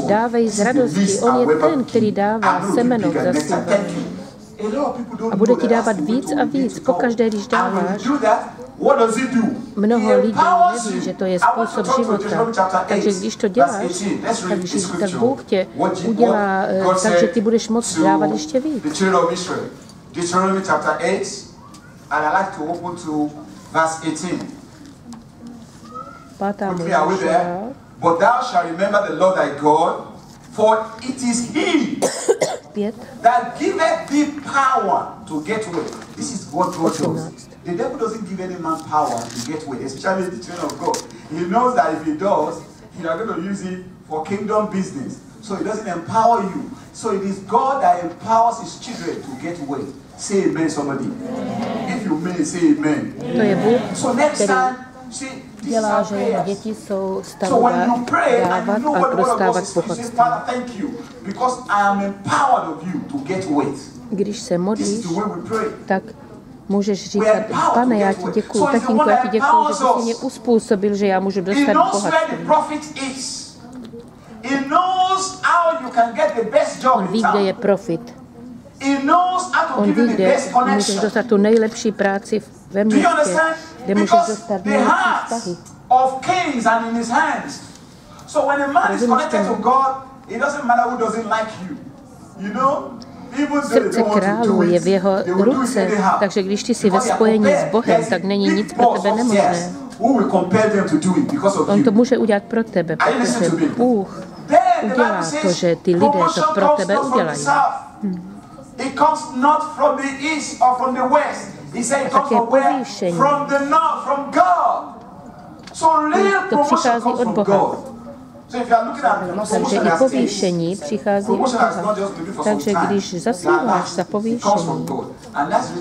Dávej z radosti. On je ten, který dává semeno k zasívání. A bude ti dávat víc a víc. Pokaždé, když dáváš, mnoho lidí neví, že to je způsob života. Takže když to děláš, tak Bůh tě udělá tak, že ty budeš moct dávat ještě víc. Deuteronomy chapter 8, and I like to open to verse 18. But thou shalt remember the Lord thy God, for it is He that giveth thee power to get wealth. This is what God does. The devil doesn't give any man power to get wealth, especially the children of God. He knows that if he does, he is going to use it for kingdom business. So he doesn't empower you. So it is God that empowers his children to get wealth. Say amen, somebody. If you may, say amen. To je Bůh, so next time, dělá, že jeho děti jsou stanovat, dávat a dostávat bohatství. Když se modlíš, tak můžeš říkat, Pane, já ti děkuju, tatínku, já ti děkuju, že jsi mě uspůsobil, že já můžu dostat bohatství. On ví, kde je profit. On ví, kde můžeš dostat tu nejlepší práci ve městě, kde můžeš dostat nejlepší vztahy. Srdce králu je v jeho ruce, takže když ty jsi ve spojení s Bohem, tak není nic pro tebe nemožné. On to může udělat pro tebe, protože Bůh udělá to, že ty lidé to pro tebe udělají. It comes not from the east or from the west. He said it comes from where? From the north, from God. So real promotion comes from God. So if you are looking at promotion, takže i povýšení přichází od Boha. Takže když zasíláš za povýšení,